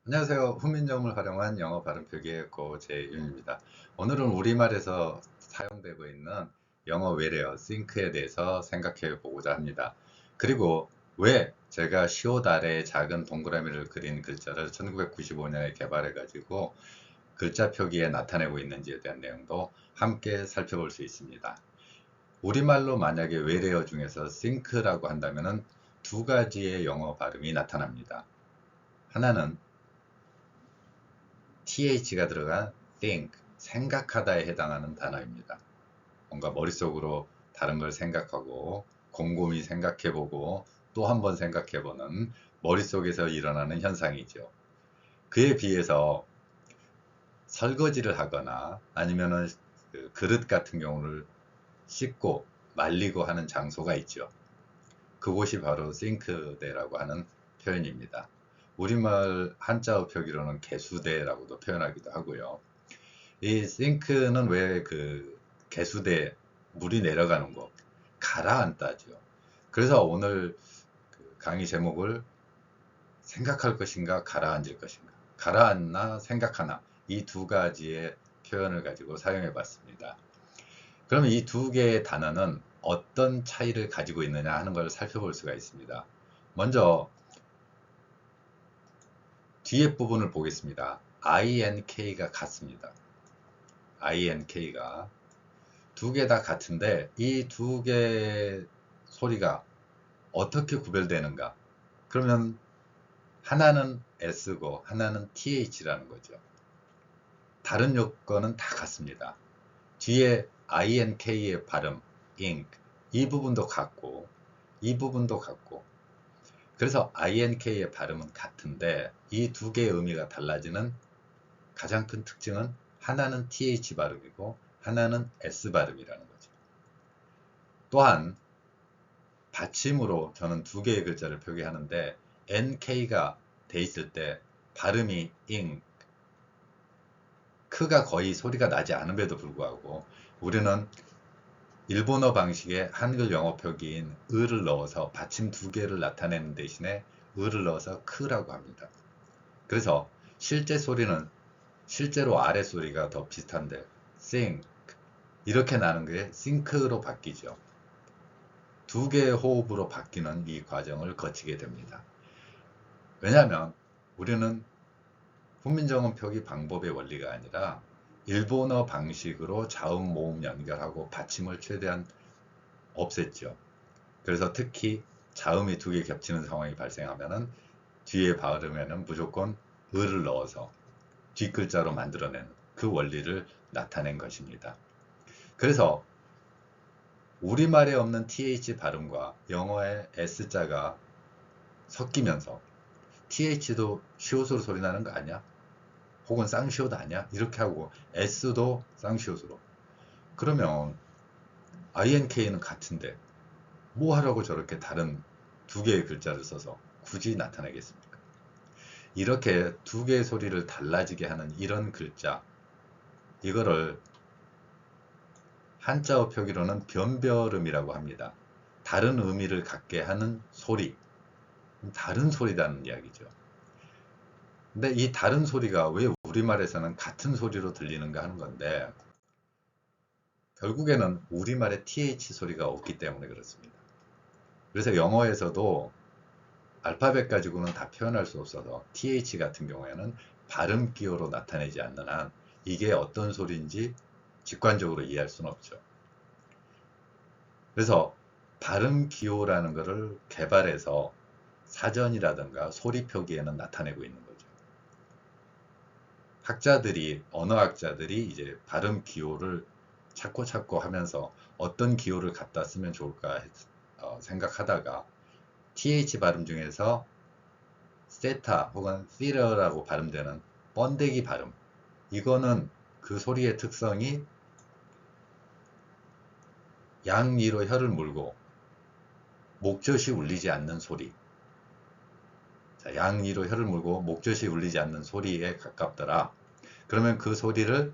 안녕하세요. 훈민정음을 활용한 영어 발음 표기의 고재윤입니다. 오늘은 우리말에서 사용되고 있는 영어 외래어 think에 대해서 생각해 보고자 합니다. 그리고 왜 제가 시옷 아래에 작은 동그라미를 그린 글자를 1995년에 개발해 가지고 글자 표기에 나타내고 있는지에 대한 내용도 함께 살펴볼 수 있습니다. 우리말로 만약에 외래어 중에서 think라고 한다면 두 가지의 영어 발음이 나타납니다. 하나는 th가 들어간 think, 생각하다에 해당하는 단어입니다. 뭔가 머릿속으로 다른 걸 생각하고 곰곰이 생각해보고 또 한 번 생각해보는 머릿속에서 일어나는 현상이죠. 그에 비해서 설거지를 하거나 아니면은 그 그릇 같은 경우를 씻고 말리고 하는 장소가 있죠. 그곳이 바로 싱크대라고 하는 표현입니다. 우리말 한자어 표기로는 개수대라고도 표현하기도 하고요. 이 싱크는 왜 그 개수대 물이 내려가는 거 가라앉다죠. 그래서 오늘 그 강의 제목을 생각할 것인가 가라앉을 것인가, 가라앉나 생각하나, 이 두 가지의 표현을 가지고 사용해 봤습니다. 그럼 이 두 개의 단어는 어떤 차이를 가지고 있느냐 하는 걸 살펴볼 수가 있습니다. 먼저 뒤에 부분을 보겠습니다. INK가 같습니다. INK가 두 개 다 같은데 이 두 개 소리가 어떻게 구별되는가? 그러면 하나는 S고 하나는 TH라는 거죠. 다른 요건은 다 같습니다. 뒤에 INK의 발음, ink, 이 부분도 같고 이 부분도 같고, 그래서 INK의 발음은 같은데 이 두 개의 의미가 달라지는 가장 큰 특징은 하나는 TH 발음이고 하나는 S 발음이라는 거죠. 또한 받침으로 저는 두 개의 글자를 표기하는데 NK가 돼 있을 때 발음이 잉, 크가 거의 소리가 나지 않음에도 불구하고 우리는 일본어 방식의 한글 영어 표기인 을을 넣어서 받침 두 개를 나타내는 대신에 을을 넣어서 크라고 합니다. 그래서 실제 소리는 실제로 아래 소리가 더 비슷한데 think 이렇게 나는 게 think로 바뀌죠. 두 개의 호흡으로 바뀌는 이 과정을 거치게 됩니다. 왜냐하면 우리는 훈민정음 표기 방법의 원리가 아니라 일본어 방식으로 자음, 모음 연결하고 받침을 최대한 없앴죠. 그래서 특히 자음이 두 개 겹치는 상황이 발생하면은 뒤에 발음에는 무조건 을을 넣어서 뒷글자로 만들어내는 그 원리를 나타낸 것입니다. 그래서 우리말에 없는 th 발음과 영어의 s자가 섞이면서 th도 시옷으로 소리 나는 거 아니야? 혹은 쌍시옷 아니야? 이렇게 하고 s도 쌍시옷으로. 그러면 ink는 같은데 뭐 하라고 저렇게 다른 두 개의 글자를 써서 굳이 나타내겠습니까? 이렇게 두 개의 소리를 달라지게 하는 이런 글자, 이거를 한자어 표기로는 변별음이라고 합니다. 다른 의미를 갖게 하는 소리, 다른 소리라는 이야기죠. 근데 이 다른 소리가 왜 우리말에서는 같은 소리로 들리는가 하는 건데, 결국에는 우리말에 th 소리가 없기 때문에 그렇습니다. 그래서 영어에서도 알파벳 가지고는 다 표현할 수 없어서 th 같은 경우에는 발음 기호로 나타내지 않는 한 이게 어떤 소리인지 직관적으로 이해할 수는 없죠. 그래서 발음 기호라는 것을 개발해서 사전이라든가 소리 표기에는 나타내고 있는 거죠. 학자들이, 언어학자들이 이제 발음 기호를 찾고 하면서 어떤 기호를 갖다 쓰면 좋을까 생각하다가 th 발음 중에서 세타 혹은 theater라고 발음되는 번데기 발음, 이거는 그 소리의 특성이 양리로 혀를 물고 목젖이 울리지 않는 소리. 자, 양리로 혀를 물고 목젖이 울리지 않는 소리에 가깝더라. 그러면 그 소리를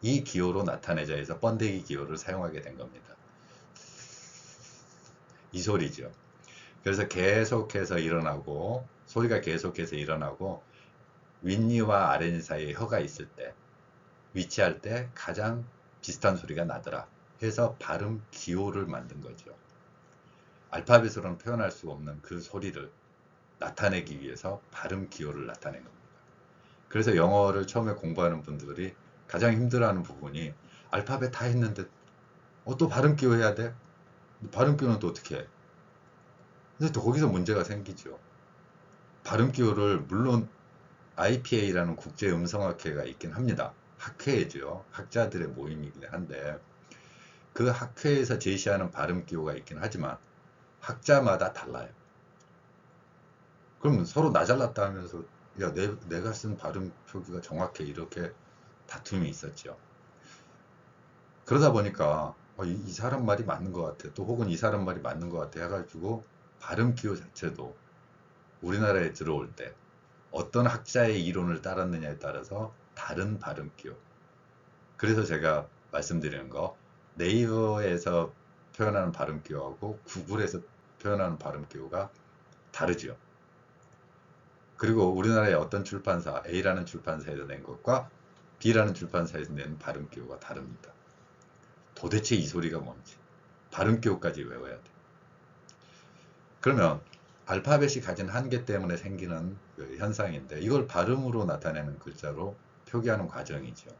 이 기호로 나타내자 해서 번데기 기호를 사용하게 된 겁니다. 이 소리죠. 그래서 계속해서 일어나고 소리가 계속해서 일어나고 윗니와 아랫니 사이에 혀가 있을 때, 위치할 때 가장 비슷한 소리가 나더라 해서 발음 기호를 만든 거죠. 알파벳으로는 표현할 수 없는 그 소리를 나타내기 위해서 발음 기호를 나타낸 겁니다. 그래서 영어를 처음에 공부하는 분들이 가장 힘들어하는 부분이 알파벳 다 했는데 또 발음 기호 해야 돼? 발음 기호는 또 어떻게 해? 근데 또 거기서 문제가 생기죠. 발음 기호를 물론 IPA라는 국제 음성학회가 있긴 합니다. 학회죠. 학자들의 모임이긴 한데 그 학회에서 제시하는 발음 기호가 있긴 하지만 학자마다 달라요. 그럼 서로 나 잘났다 하면서 야, 내가 쓴 발음 표기가 정확해 이렇게 다툼이 있었죠. 그러다 보니까 이 사람 말이 맞는 것 같아. 또 혹은 이 사람 말이 맞는 것 같아 해가지고 발음 기호 자체도 우리나라에 들어올 때 어떤 학자의 이론을 따랐느냐에 따라서 다른 발음 기호. 그래서 제가 말씀드리는 거 네이버에서 표현하는 발음 기호하고 구글에서 표현하는 발음 기호가 다르죠. 그리고 우리나라의 어떤 출판사 A라는 출판사에서 낸 것과 B라는 출판사에서 낸 발음 기호가 다릅니다. 도대체 이 소리가 뭔지 발음 기호까지 외워야 돼. 그러면 알파벳이 가진 한계 때문에 생기는 그 현상인데 이걸 발음으로 나타내는 글자로 표기하는 과정이죠.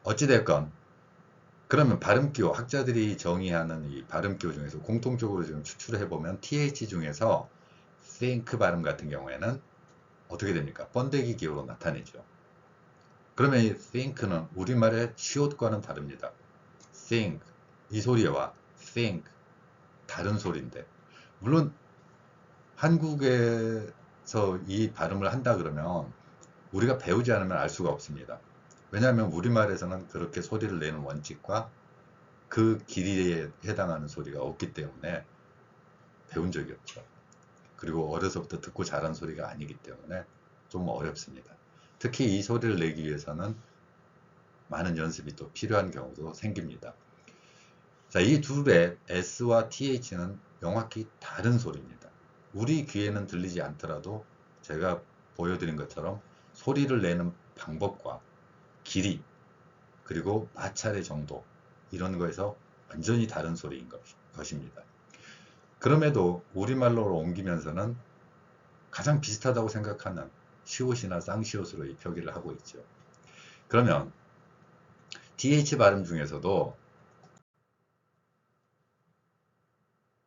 어찌됐건 그러면 발음기호 학자들이 정의하는 이 발음기호 중에서 공통적으로 지금 추출을 해보면 TH 중에서 think 발음 같은 경우에는 어떻게 됩니까? 번데기 기호로 나타내죠. 그러면 이 think는 우리말의 시옷과는 다릅니다. think 이 소리와 think 다른 소리인데 물론 한국에서 이 발음을 한다 그러면 우리가 배우지 않으면 알 수가 없습니다. 왜냐하면 우리말에서는 그렇게 소리를 내는 원칙과 그 길이에 해당하는 소리가 없기 때문에 배운 적이 없죠. 그리고 어려서부터 듣고 자란 소리가 아니기 때문에 좀 어렵습니다. 특히 이 소리를 내기 위해서는 많은 연습이 또 필요한 경우도 생깁니다. 자, 이 둘의 S와 TH는 명확히 다른 소리입니다. 우리 귀에는 들리지 않더라도 제가 보여드린 것처럼 소리를 내는 방법과 길이 그리고 마찰의 정도 이런 거에서 완전히 다른 소리인 것입니다. 그럼에도 우리말로 옮기면서는 가장 비슷하다고 생각하는 시옷이나 쌍시옷으로 이 표기를 하고 있죠. 그러면 DH 발음 중에서도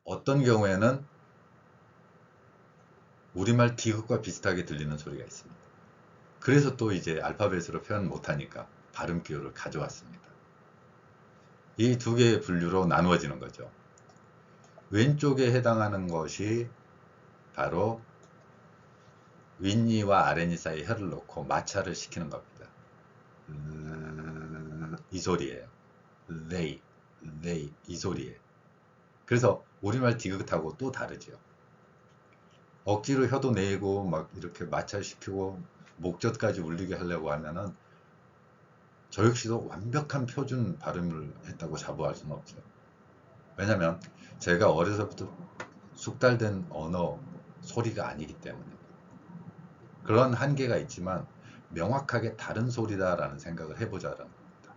어떤 경우에는 우리말 디귿과 비슷하게 들리는 소리가 있습니다. 그래서 또 이제 알파벳으로 표현 못하니까 발음 기호를 가져왔습니다. 이 두 개의 분류로 나누어지는 거죠. 왼쪽에 해당하는 것이 바로 윗니와 아랫니 사이에 혀를 놓고 마찰을 시키는 겁니다. 이 소리예요. they 이 소리예요. 그래서 우리말 디귿하고 또 다르죠. 억지로 혀도 내고 막 이렇게 마찰시키고 목젖까지 울리게 하려고 하면은 저 역시도 완벽한 표준 발음을 했다고 자부할 수는 없죠. 왜냐면 제가 어려서부터 숙달된 언어 소리가 아니기 때문에 그런 한계가 있지만 명확하게 다른 소리다라는 생각을 해보자라는 겁니다.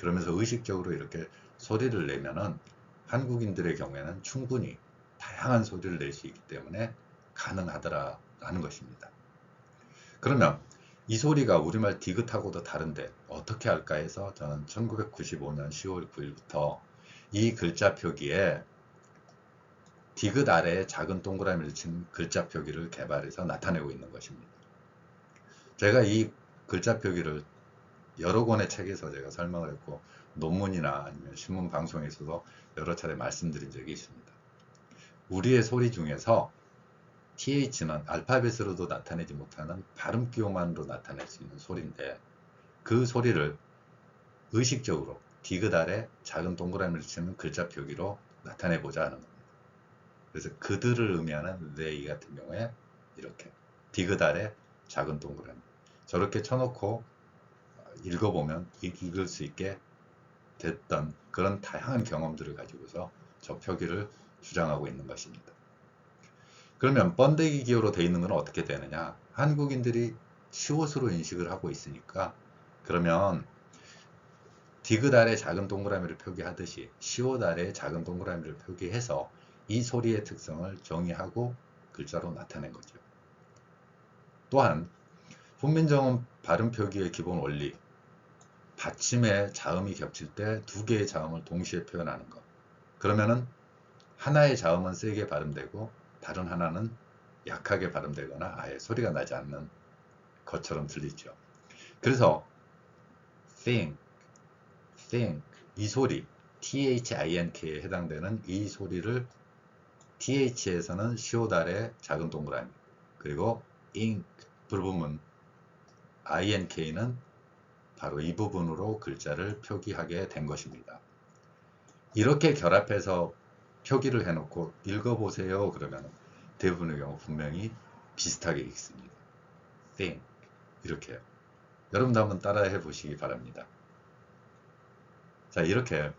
그러면서 의식적으로 이렇게 소리를 내면은 한국인들의 경우에는 충분히 다양한 소리를 낼 수 있기 때문에 가능하더라라는 것입니다. 그러면 이 소리가 우리말 디귿하고도 다른데 어떻게 할까 해서 저는 1995년 10월 9일부터 이 글자 표기에 디귿 아래에 작은 동그라미를 친 글자 표기를 개발해서 나타내고 있는 것입니다. 제가 이 글자 표기를 여러 권의 책에서 제가 설명을 했고 논문이나 아니면 신문 방송에서도 여러 차례 말씀드린 적이 있습니다. 우리의 소리 중에서 TH는 알파벳으로도 나타내지 못하는 발음 기호만으로 나타낼 수 있는 소리인데 그 소리를 의식적으로 디귿 아래 작은 동그라미를 치는 글자 표기로 나타내보자 하는 겁니다. 그래서 그들을 의미하는 they 같은 경우에 이렇게 디귿 아래 작은 동그라미 저렇게 쳐놓고 읽어보면 읽을 수 있게 됐던 그런 다양한 경험들을 가지고서 저 표기를 주장하고 있는 것입니다. 그러면 번데기 기호로 되어 있는 건 어떻게 되느냐? 한국인들이 시옷으로 인식을 하고 있으니까, 그러면 디귿 아래 작은 동그라미를 표기하듯이 시옷 아래 작은 동그라미를 표기해서 이 소리의 특성을 정의하고 글자로 나타낸 거죠. 또한 훈민정음 발음 표기의 기본 원리, 받침에 자음이 겹칠 때 두 개의 자음을 동시에 표현하는 것. 그러면은 하나의 자음은 세게 발음되고 다른 하나는 약하게 발음되거나 아예 소리가 나지 않는 것처럼 들리죠. 그래서 think, think 이 소리 think에 해당되는 이 소리를 th에서는 시옷 아래 작은 동그라미, 그리고 ink 부분 ink는 바로 이 부분으로 글자를 표기하게 된 것입니다. 이렇게 결합해서 표기를 해놓고 읽어보세요 그러면 대부분의 경우 분명히 비슷하게 읽습니다. think 이렇게요. 여러분도 한번 따라해 보시기 바랍니다. 자, 이렇게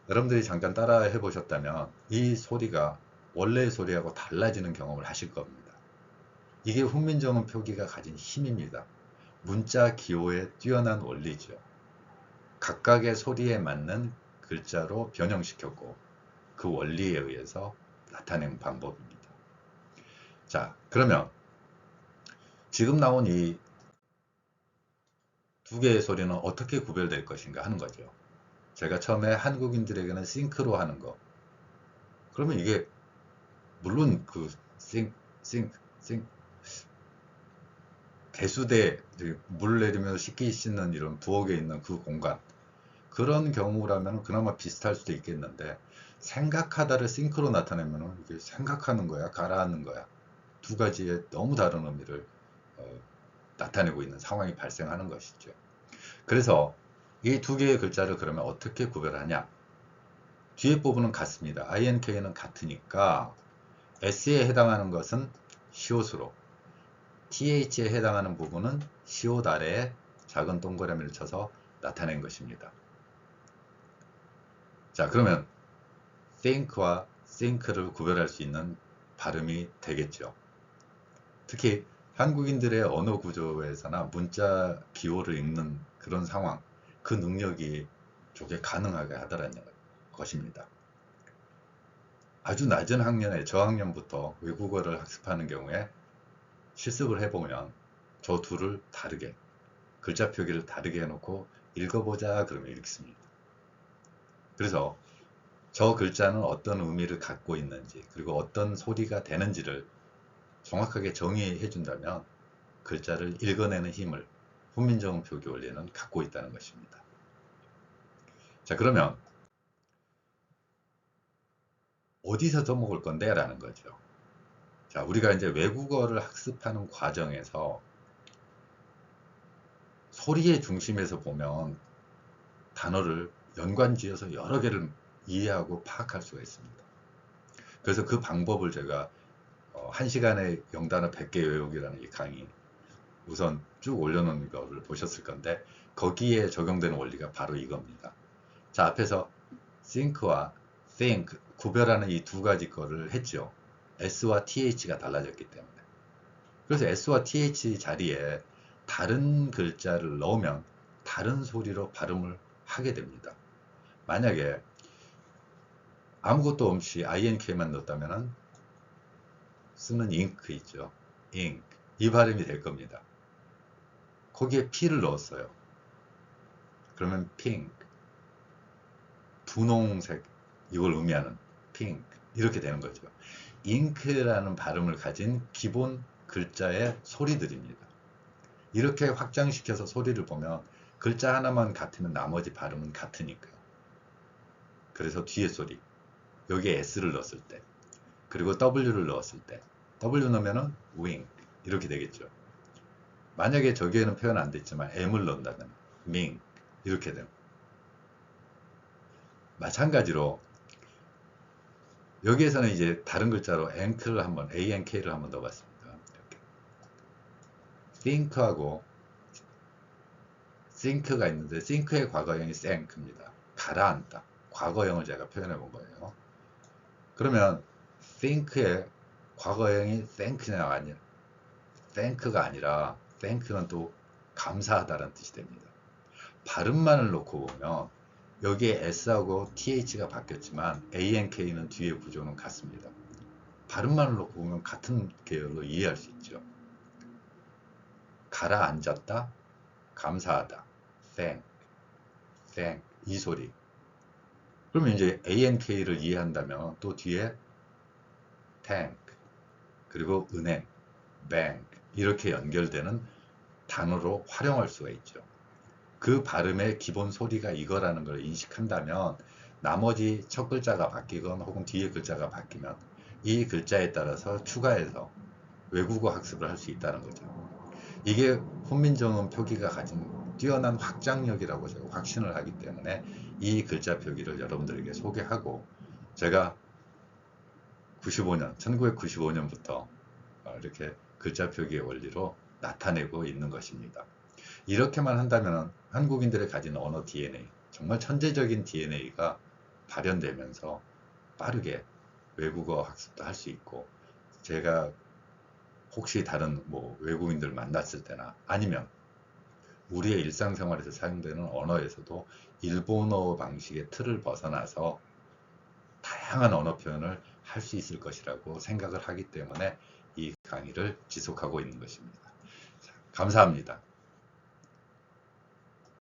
여러분들이 잠깐 따라해 보셨다면 이 소리가 원래의 소리하고 달라지는 경험을 하실 겁니다. 이게 훈민정음 표기가 가진 힘입니다. 문자 기호의 뛰어난 원리죠. 각각의 소리에 맞는 글자로 변형시켰고 그 원리에 의해서 나타낸 방법입니다. 자, 그러면 지금 나온 이 두 개의 소리는 어떻게 구별될 것인가 하는 거죠. 제가 처음에 한국인들에게는 싱크로 하는 거. 그러면 이게 물론 그 싱 배수대 물 내리면서 씻기 씻는 이런 부엌에 있는 그 공간, 그런 경우라면 그나마 비슷할 수도 있겠는데 생각하다를 싱크로 나타내면 이게 생각하는 거야 가라앉는 거야, 두 가지의 너무 다른 의미를 나타내고 있는 상황이 발생하는 것이죠. 그래서 이 두 개의 글자를 그러면 어떻게 구별하냐, 뒤에 부분은 같습니다. ink는 같으니까 s에 해당하는 것은 시옷으로, th에 해당하는 부분은 시옷 아래에 작은 동그라미를 쳐서 나타낸 것입니다. 자, 그러면 think와 think를 구별할 수 있는 발음이 되겠죠. 특히 한국인들의 언어 구조에서나 문자 기호를 읽는 그런 상황, 그 능력이 저게 가능하게 하더라는 것입니다. 아주 낮은 학년에 저학년부터 외국어를 학습하는 경우에 실습을 해보면 저 둘을 다르게, 글자 표기를 다르게 해놓고 읽어보자 그러면 읽습니다. 그래서 저 글자는 어떤 의미를 갖고 있는지, 그리고 어떤 소리가 되는지를 정확하게 정의해 준다면 글자를 읽어내는 힘을 훈민정음 표기 원리는 갖고 있다는 것입니다. 자, 그러면 어디서 써먹을 건데? 라는 거죠. 자, 우리가 이제 외국어를 학습하는 과정에서 소리의 중심에서 보면 단어를 연관지어서 여러 개를 이해하고 파악할 수가 있습니다. 그래서 그 방법을 제가 1시간에 영단어 100개 외우기라는 이 강의 우선 쭉 올려놓은 거를 보셨을 건데 거기에 적용되는 원리가 바로 이겁니다. 자, 앞에서 think와 think 구별하는 이 두 가지 거를 했죠. s와 th가 달라졌기 때문에. 그래서 s와 th 자리에 다른 글자를 넣으면 다른 소리로 발음을 하게 됩니다. 만약에 아무것도 없이 ink만 넣었다면 쓰는 잉크 있죠. 잉크. 이 발음이 될 겁니다. 거기에 p를 넣었어요. 그러면 pink. 분홍색. 이걸 의미하는 pink. 이렇게 되는 거죠. 잉크라는 발음을 가진 기본 글자의 소리들입니다. 이렇게 확장시켜서 소리를 보면 글자 하나만 같으면 나머지 발음은 같으니까요. 그래서 뒤에 소리. 여기에 s를 넣었을 때, 그리고 w를 넣었을 때, w 넣으면은 wing 이렇게 되겠죠. 만약에 저기에는 표현 안 됐지만 m을 넣는다면 ming 이렇게 됩니다. 마찬가지로 여기에서는 이제 다른 글자로 ank를 한번 넣어봤습니다. 이렇게. think하고 think가 있는데 think의 과거형이 think입니다. 가라앉다. 과거형을 제가 표현해 본 거예요. 그러면 think의 과거형이 think냐 아니냐, thank가 아니라 thank는 또 감사하다는 뜻이 됩니다. 발음만을 놓고 보면 여기에 s하고 th가 바뀌었지만 ank는 뒤에 구조는 같습니다. 발음만을 놓고 보면 같은 계열로 이해할 수 있죠. 가라앉았다, 감사하다, thank 이 소리. 그러면 이제 ank를 이해한다면 또 뒤에 thank 그리고 은행, bank 이렇게 연결되는 단어로 활용할 수가 있죠. 그 발음의 기본 소리가 이거라는 걸 인식한다면 나머지 첫 글자가 바뀌건 혹은 뒤에 글자가 바뀌면 이 글자에 따라서 추가해서 외국어 학습을 할 수 있다는 거죠. 이게 훈민정음 표기가 가진 뛰어난 확장력이라고 제가 확신을 하기 때문에 이 글자 표기를 여러분들에게 소개하고 제가 1995년부터 이렇게 글자 표기의 원리로 나타내고 있는 것입니다. 이렇게만 한다면 한국인들의 가진 언어 DNA, 정말 천재적인 DNA가 발현되면서 빠르게 외국어 학습도 할 수 있고, 제가 혹시 다른 외국인들 만났을 때나 아니면 우리의 일상생활에서 사용되는 언어에서도 일본어 방식의 틀을 벗어나서 다양한 언어 표현을 할 수 있을 것이라고 생각을 하기 때문에 이 강의를 지속하고 있는 것입니다. 감사합니다.